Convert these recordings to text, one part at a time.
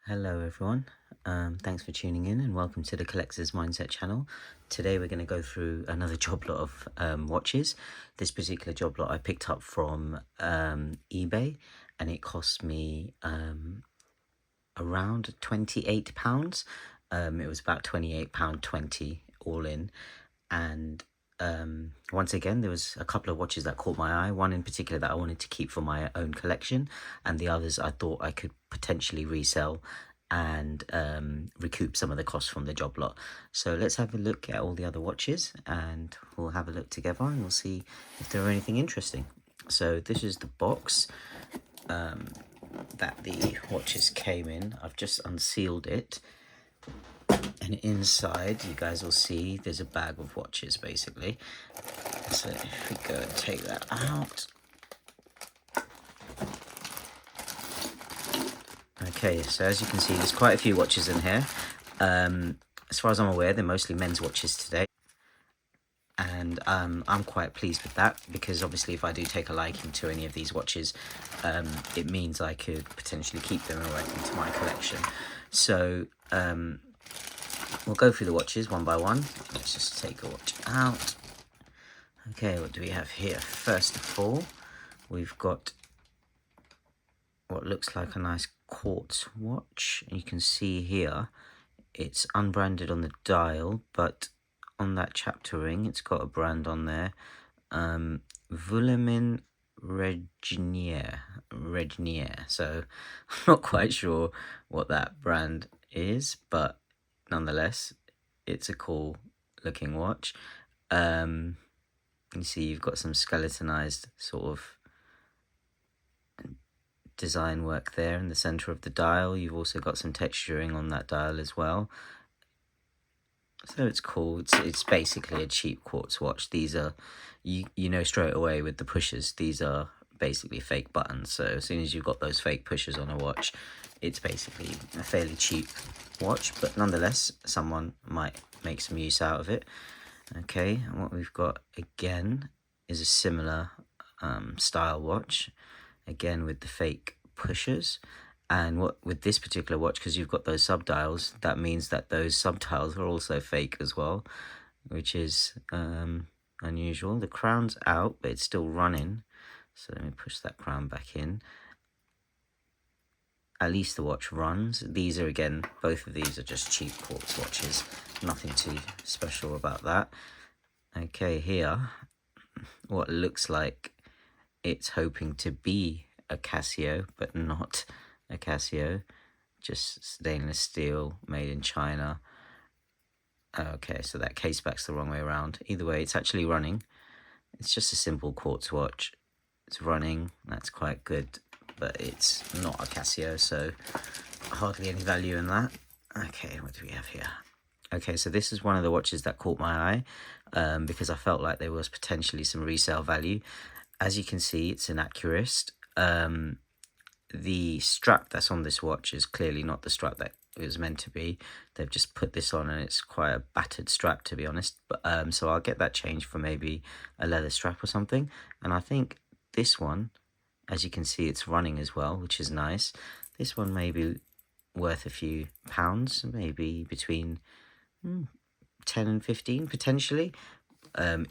Hello everyone, thanks for tuning in and welcome to the Collector's Mindset channel. Today we're going to go through another job lot of watches. This particular job lot I picked up from eBay and it cost me around £28. It was about £28.20 all in, and once again there was a couple of watches that caught my eye, one in particular that I wanted to keep for my own collection, and the others I thought I could potentially resell and recoup some of the costs from the job lot. So let's have a look at all the other watches and we'll have a look together and we'll see if there are anything interesting. So this is the box that the watches came in. I've just unsealed it, and inside you guys will see there's a bag of watches basically. So if we go and take that out, okay, so as you can see there's quite a few watches in here. As far as I'm aware, they're mostly men's watches today, and I'm quite pleased with that, because obviously if I do take a liking to any of these watches, it means I could potentially keep them and add them to my collection. So we'll go through the watches one by one. Let's just take a watch out. Okay, what do we have here? First of all, we've got what looks like a nice quartz watch. You can see here it's unbranded on the dial, but on that chapter ring it's got a brand on there, Vuillemin Regnier. So I'm not quite sure what that brand is, but nonetheless it's a cool looking watch. You see you've got some skeletonized sort of design work there in the center of the dial. You've also got some texturing on that dial as well, so it's cool. It's basically a cheap quartz watch. These are, you know straight away with the pushers, these are basically fake buttons. So as soon as you've got those fake pushers on a watch, it's basically a fairly cheap watch, but nonetheless someone might make some use out of it. Okay, and what we've got again is a similar style watch, again with the fake pushers. And what with this particular watch, because you've got those subdials, that means that those subdials are also fake as well, which is unusual. The crown's out, but it's still running, so let me push that crown back in. At least the watch runs. These are, again, both of these are just cheap quartz watches, nothing too special about that. Okay, here what looks like it's hoping to be a Casio, but not a Casio, just stainless steel made in China. Okay, so that case back's the wrong way around. Either way, it's actually running. It's just a simple quartz watch. It's running, that's quite good, but it's not a Casio, so hardly any value in that. Okay, what do we have here? Okay, so this is one of the watches that caught my eye, because I felt like there was potentially some resale value. As you can see, it's an Accurist. The strap that's on this watch is clearly not the strap that it was meant to be. They've just put this on and it's quite a battered strap, to be honest. But so I'll get that changed for maybe a leather strap or something. And I think this one, as you can see, it's running as well, which is nice. This one may be worth a few pounds, maybe between 10 and 15 potentially.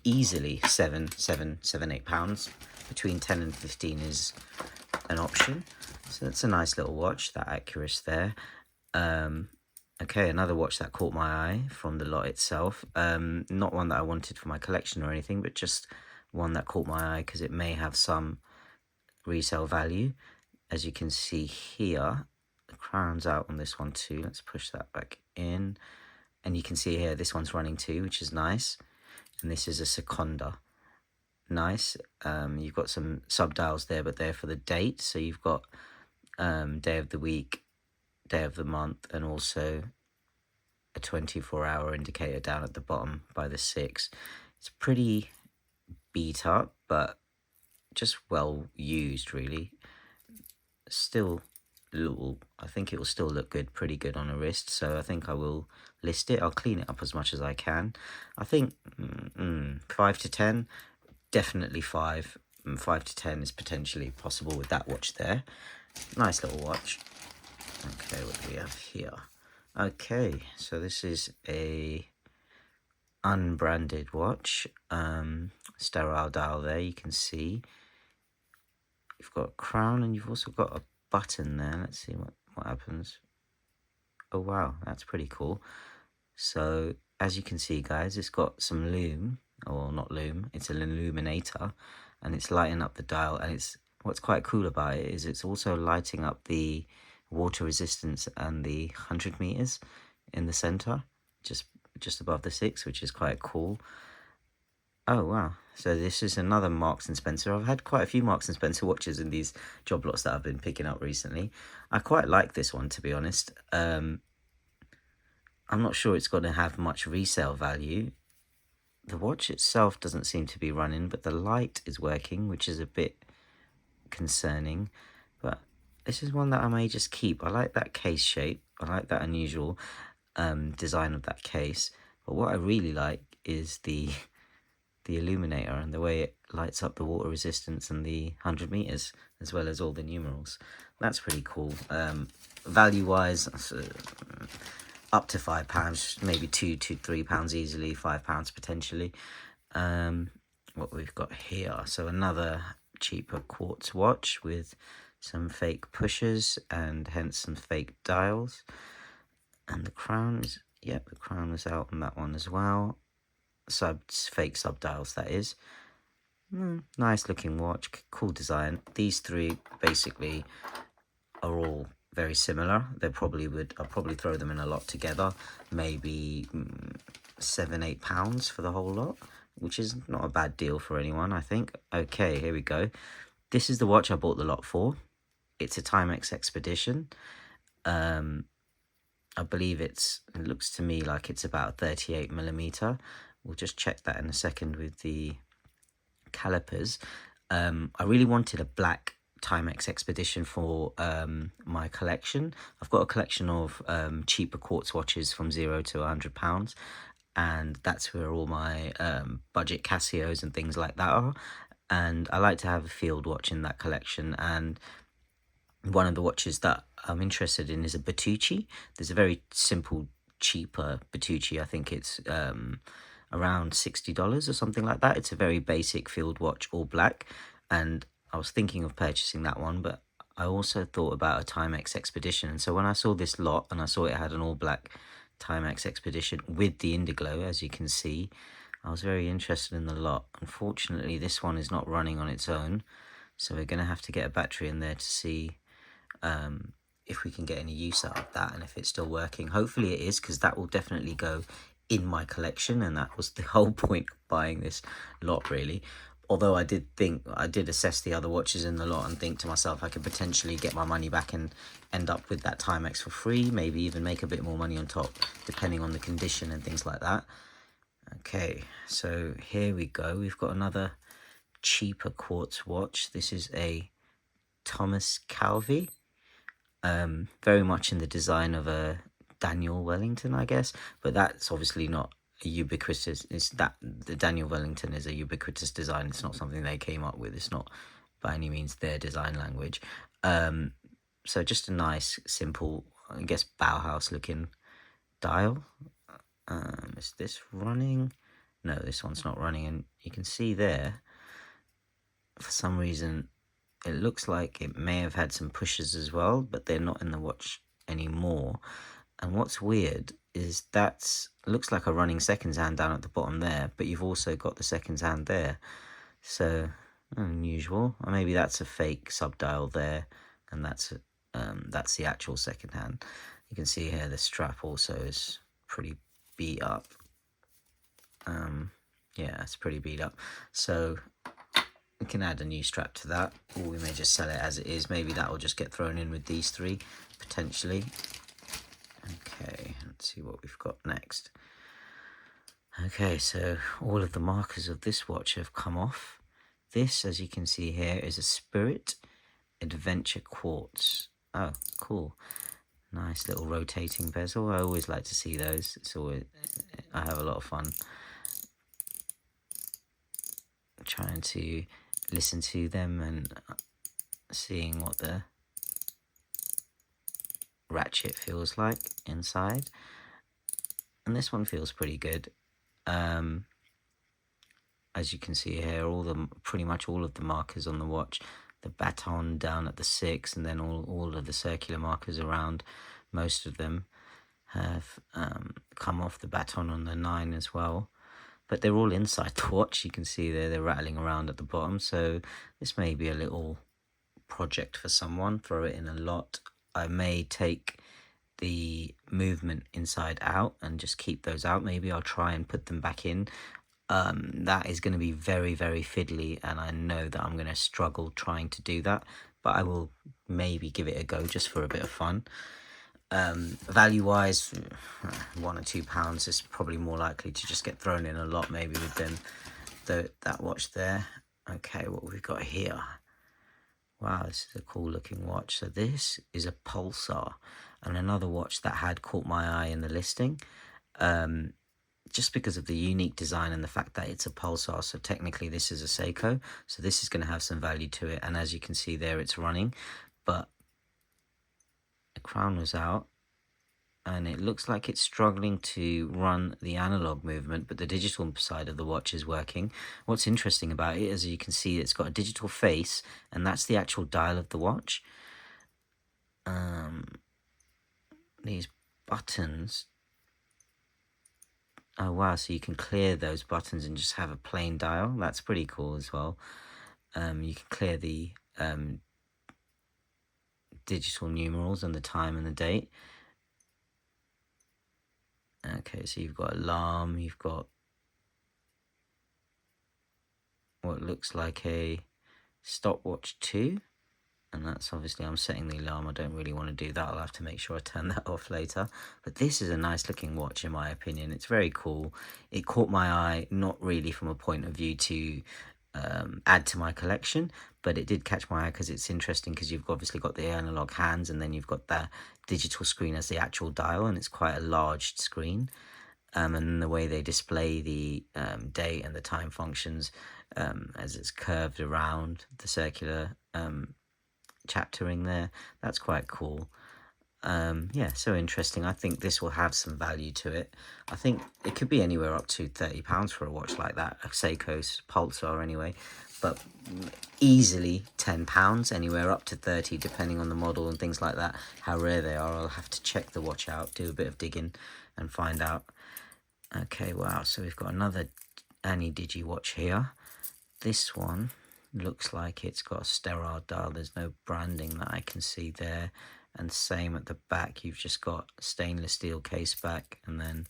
Easily 8 pounds. Between 10 and 15 is an option. So that's a nice little watch, that Accurist there. Okay, another watch that caught my eye from the lot itself. Not one that I wanted for my collection or anything, but just one that caught my eye because it may have some resale value. As you can see here, the crown's out on this one too. Let's push that back in. And you can see here, this one's running too, which is nice. And this is a Seconda. Nice. You've got some subdials there, but they're for the date. So you've got day of the week, day of the month, and also a 24-hour indicator down at the bottom by the 6. It's pretty beat up, but just well used, really. Still, I think it will still look good, pretty good on a wrist, so I think I will list it. I'll clean it up as much as I can. I think 5 to 10, definitely 5. 5 to 10 is potentially possible with that watch there. Nice little watch. Okay, what do we have here? Okay, so this is a unbranded watch, sterile dial there. You can see you've got a crown and you've also got a button there. Let's see what happens. Oh wow, that's pretty cool. So as you can see, guys, it's got some lume, or not lume, it's an illuminator, and it's lighting up the dial. And it's what's quite cool about it is it's also lighting up the water resistance and the 100 meters in the center, just above the 6, which is quite cool. Oh wow, so this is another Marks and Spencer. I've had quite a few Marks and Spencer watches in these JobLots that I've been picking up recently. I quite like this one, to be honest. I'm not sure it's going to have much resale value. The watch itself doesn't seem to be running, but the light is working, which is a bit concerning. But this is one that I may just keep. I like that case shape. I like that unusual design of that case. But what I really like is the illuminator and the way it lights up the water resistance and the 100 meters, as well as all the numerals. That's pretty cool. Value wise, up to £5, maybe £2 to £3 easily, £5 potentially. What we've got here, so another cheaper quartz watch with some fake pushers and hence some fake dials. And the crown is, yep, the crown is out on that one as well. Fake sub dials, that is. Nice looking watch, cool design. These three basically are all very similar. I'll probably throw them in a lot together, maybe £7-8 for the whole lot, which is not a bad deal for anyone, I think. Okay, here we go. This is the watch I bought the lot for. It's a Timex Expedition. I believe it looks to me like it's about 38mm. We'll just check that in a second with the calipers. I really wanted a black Timex Expedition for my collection. I've got a collection of cheaper quartz watches from £0 to £100, and that's where all my budget Casios and things like that are. And I like to have a field watch in that collection, and one of the watches that I'm interested in is a Bertucci. There's a very simple, cheaper Bertucci. I think it's around $60 or something like that. It's a very basic field watch, all black, and I was thinking of purchasing that one, but I also thought about a Timex Expedition. And so when I saw this lot and I saw it had an all black Timex Expedition with the Indiglo, as you can see, I was very interested in the lot. Unfortunately, this one is not running on its own, so we're going to have to get a battery in there to see if we can get any use out of that and if it's still working. Hopefully it is, because that will definitely go in my collection, and that was the whole point of buying this lot, really. Although I did assess the other watches in the lot and think to myself I could potentially get my money back and end up with that Timex for free, maybe even make a bit more money on top depending on the condition and things like that. Okay, so here we go. We've got another cheaper quartz watch. This is a Thomas Calvi, very much in the design of a Daniel Wellington, I guess, but that's obviously not a ubiquitous. The Daniel Wellington is a ubiquitous design. It's not something they came up with. It's not by any means their design language. So just a nice, simple, I guess, Bauhaus looking dial. Is this running? No, this one's not running, and you can see there, for some reason, it looks like it may have had some pushes as well, but they're not in the watch anymore. And what's weird is that looks like a running seconds hand down at the bottom there, but you've also got the seconds hand there. So unusual. Or maybe that's a fake subdial there, and that's the actual second hand. You can see here the strap also is pretty beat up. Yeah, it's pretty beat up. So we can add a new strap to that, or we may just sell it as it is. Maybe that will just get thrown in with these three, potentially. Okay, let's see what we've got next. Okay, so all of the markers of this watch have come off. This, as you can see here, is a Spirit Adventure Quartz. Oh, cool. Nice little rotating bezel. I always like to see those. I have a lot of fun trying to listen to them and seeing what the ratchet feels like inside, and this one feels pretty good. As you can see here, pretty much all of the markers on the watch, the baton down at the 6, and then all of the circular markers around, most of them have come off the baton on the 9 as well. But they're all inside the watch. You can see they're rattling around at the bottom. So this may be a little project for someone. Throw it in a lot. I may take the movement inside out and just keep those out. Maybe I'll try and put them back in. That is going to be very, very fiddly, and I know that I'm going to struggle trying to do that, but I will maybe give it a go just for a bit of fun. Value wise, £1 or £2 is probably more likely to just get thrown in a lot, maybe, with that watch there. Okay, what we've got here. Wow, this is a cool looking watch. So this is a Pulsar, and another watch that had caught my eye in the listing, just because of the unique design and the fact that it's a Pulsar. So technically this is a Seiko, so this is going to have some value to it, and as you can see there, it's running, but the crown was out, and it looks like it's struggling to run the analog movement, but the digital side of the watch is working. What's interesting about it, as you can see, it's got a digital face, and that's the actual dial of the watch. These buttons, oh wow, so you can clear those buttons and just have a plain dial. That's pretty cool as well. You can clear the digital numerals and the time and the date. Okay, so you've got alarm, you've got what looks like a stopwatch 2, and that's obviously, I'm setting the alarm. I don't really want to do that. I'll have to make sure I turn that off later. But this is a nice looking watch in my opinion. It's very cool. It caught my eye, not really from a point of view to add to my collection, but it did catch my eye because it's interesting, because you've obviously got the analog hands, and then you've got the digital screen as the actual dial, and it's quite a large screen. And the way they display the date and the time functions as it's curved around the circular chaptering there, that's quite cool. Yeah, so interesting. I think this will have some value to it. I think it could be anywhere up to £30 for a watch like that, a Seiko's Pulsar anyway, but easily £10, anywhere up to 30, depending on the model and things like that, how rare they are. I'll have to check the watch out, do a bit of digging and find out. Okay, wow, so we've got another Digi watch here. This one looks like it's got a sterile dial. There's no branding that I can see there, and same at the back. You've just got stainless steel case back, and then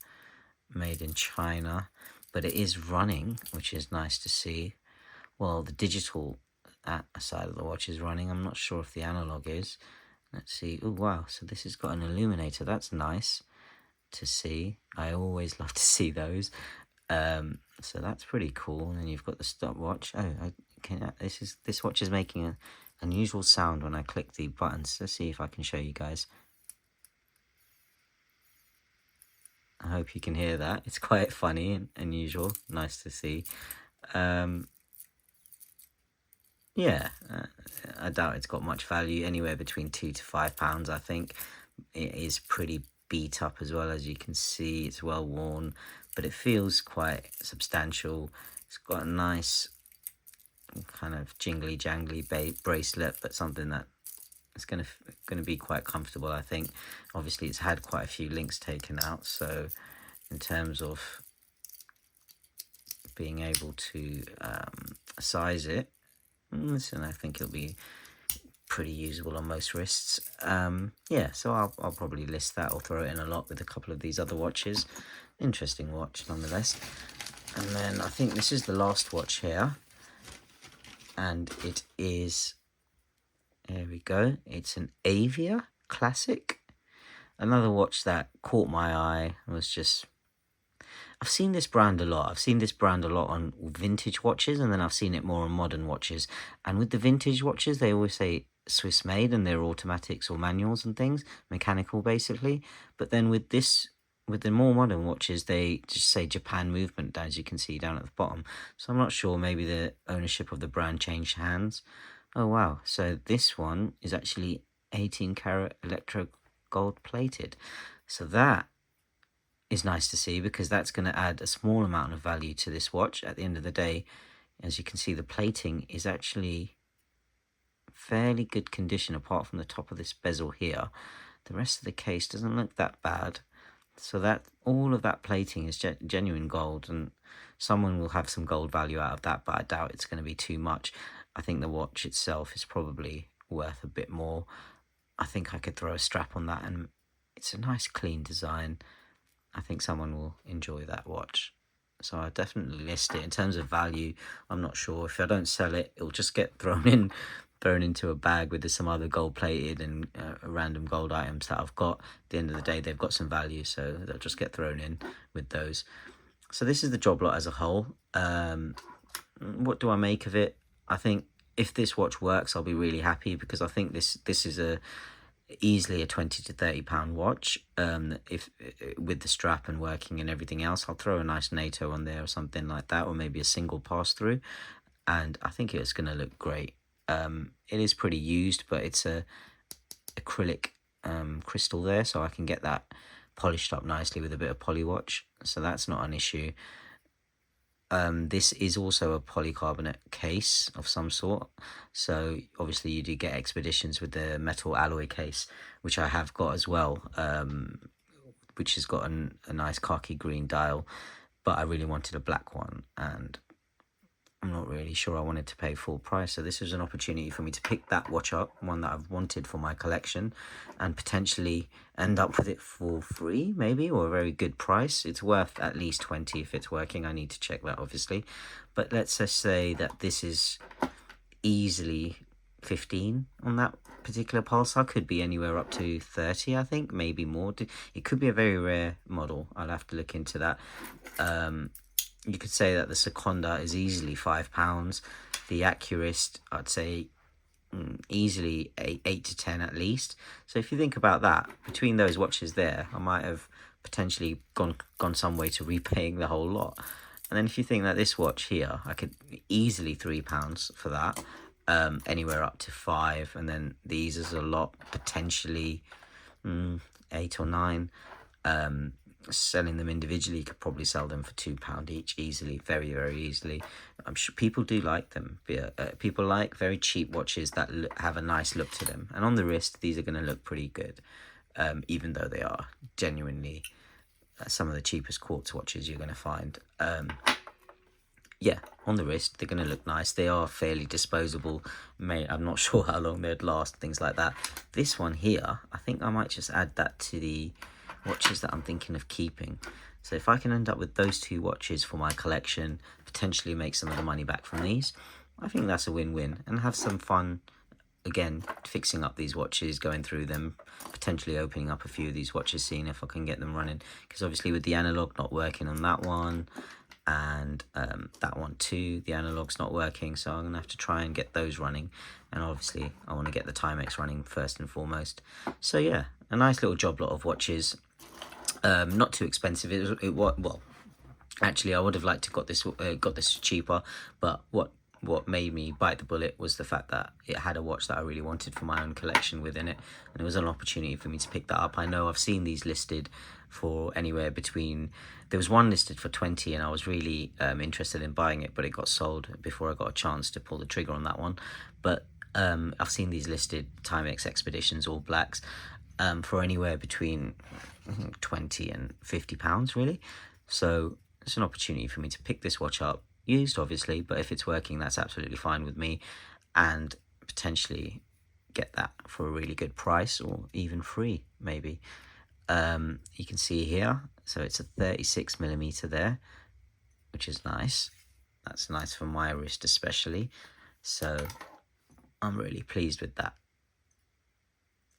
made in China, but it is running, which is nice to see. Well, the digital side of the watch is running. I'm not sure if the analog is. Let's see. Oh wow, so this has got an illuminator. That's nice to see. I always love to see those. So that's pretty cool. And then you've got the stopwatch. Oh, this watch is making an unusual sound when I click the buttons. Let's see if I can show you guys. I hope you can hear that. It's quite funny and unusual. Nice to see. Yeah, I doubt it's got much value. Anywhere between £2 to £5, I think. It is pretty beat up as well, as you can see. It's well worn, but it feels quite substantial. It's got a nice kind of jingly jangly bracelet, but something that it's going to be quite comfortable, I think. Obviously it's had quite a few links taken out, so in terms of being able to size it, and I think it'll be pretty usable on most wrists. Yeah, so I'll probably list that or throw it in a lot with a couple of these other watches. Interesting watch nonetheless. And then I think this is the last watch here, and it is, there we go, it's an Avia Classic. Another watch that caught my eye. Was just, I've seen this brand a lot. I've seen this brand a lot on vintage watches, and then I've seen it more on modern watches. And with the vintage watches, they always say Swiss made, and they're automatics or manuals and things, mechanical basically. But then with the more modern watches, they just say Japan movement, as you can see down at the bottom. So I'm not sure, maybe the ownership of the brand changed hands. Oh wow, so this one is actually 18 karat gold plated. So that is nice to see, because that's going to add a small amount of value to this watch. At the end of the day, as you can see, the plating is actually fairly good condition apart from the top of this bezel here. The rest of the case doesn't look that bad. So that all of that plating is genuine gold, and someone will have some gold value out of that, but I doubt it's going to be too much. I think the watch itself is probably worth a bit more. I think I could throw a strap on that, and it's a nice clean design. I think someone will enjoy that watch. So I definitely list it. In terms of value, I'm not sure. If I don't sell it, it'll just get thrown into a bag with some other gold plated and random gold items that I've got. At the end of the day, they've got some value, so they'll just get thrown in with those. So this is the JobLot as a whole. What do I make of it? I think if this watch works, I'll be really happy, because I think this is easily a 20 to 30 pound watch. If with the strap and working and everything else, I'll throw a nice NATO on there or something like that, or maybe a single pass through, and I think it's going to look great. It is pretty used, but it's a acrylic crystal there, so I can get that polished up nicely with a bit of polywatch, so that's not an issue. This is also a polycarbonate case of some sort, so obviously you do get expeditions with the metal alloy case, which I have got as well, which has got a nice khaki green dial, but I really wanted a black one, and I'm not really sure I wanted to pay full price, so this was an opportunity for me to pick that watch up, one that I've wanted for my collection, and potentially end up with it for free, maybe, or a very good price. It's worth at least 20 if it's working. I need to check that, obviously, but let's just say that this is easily 15 on that particular pulsar. Could be anywhere up to 30, I think, maybe more. It could be a very rare model. I'll have to look into that. You could say that the Seconda is easily £5. The Accurist, I'd say easily 8 to 10 at least. So if you think about that, between those watches there, I might have potentially gone some way to repaying the whole lot. And then if you think that this watch here, I could easily £3 for that, anywhere up to 5, and then these is a lot, potentially 8 or 9. Selling them individually, you could probably sell them for £2 each easily, very, very easily. I'm sure people do like them. People like very cheap watches that have a nice look to them, and on the wrist these are going to look pretty good, even though they are genuinely some of the cheapest quartz watches you're going to find. Yeah, on the wrist they're going to look nice. They are fairly disposable. I'm not sure how long they'd last, things like that. This one here, I think I might just add that to the watches that I'm thinking of keeping. So if I can end up with those 2 watches for my collection, potentially make some of the money back from these, I think that's a win-win, and have some fun again fixing up these watches, going through them, potentially opening up a few of these watches, seeing if I can get them running, because obviously with the analog not working on that one, and that one too, the analog's not working, so I'm gonna have to try and get those running, and obviously I want to get the Timex running first and foremost. So yeah, a nice little job lot of watches. Not too expensive. Well, actually I would have liked to got this cheaper, but what made me bite the bullet was the fact that it had a watch that I really wanted for my own collection within it, and it was an opportunity for me to pick that up. I know I've seen these listed for anywhere between, there was one listed for 20, and I was really interested in buying it, but it got sold before I got a chance to pull the trigger on that one. But I've seen these listed Timex Expeditions all blacks for anywhere between 20 and £50 really. So it's an opportunity for me to pick this watch up, used obviously, but if it's working, that's absolutely fine with me, and potentially get that for a really good price, or even free maybe. You can see here, so it's a 36mm there, which is nice. That's nice for my wrist especially, so I'm really pleased with that.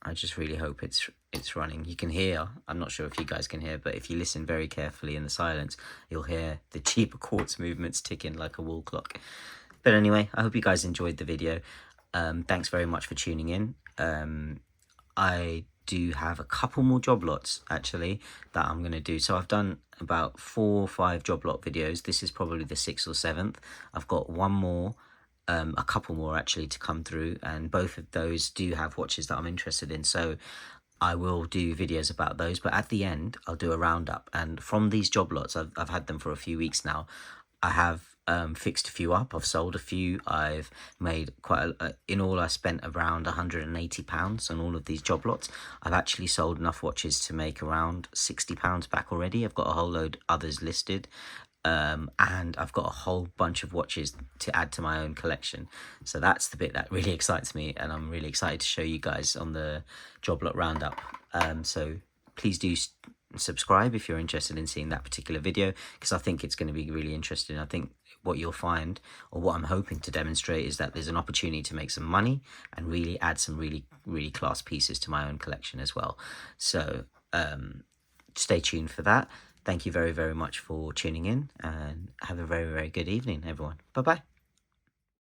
I just really hope it's running. You can hear, I'm not sure if you guys can hear, but if you listen very carefully in the silence, you'll hear the cheaper quartz movements ticking like a wall clock. But anyway, I hope you guys enjoyed the video. Thanks very much for tuning in. I do have a couple more job lots actually that I'm going to do. So I've done about 4 or 5 job lot videos. This is probably the 6th or 7th. I've got one more, a couple more actually to come through, and both of those do have watches that I'm interested in. So I will do videos about those, but at the end I'll do a roundup. And from these job lots, I've had them for a few weeks now. I have fixed a few up. I've sold a few. I've made quite in all. I spent around £180 on all of these job lots. I've actually sold enough watches to make around £60 back already. I've got a whole load others listed. And I've got a whole bunch of watches to add to my own collection. So that's the bit that really excites me, and I'm really excited to show you guys on the JobLot roundup. So please do subscribe if you're interested in seeing that particular video, because I think it's going to be really interesting. I think what you'll find, or what I'm hoping to demonstrate, is that there's an opportunity to make some money and really add some really class pieces to my own collection as well. So stay tuned for that. Thank you very much for tuning in, and have a very good evening, everyone. Bye bye.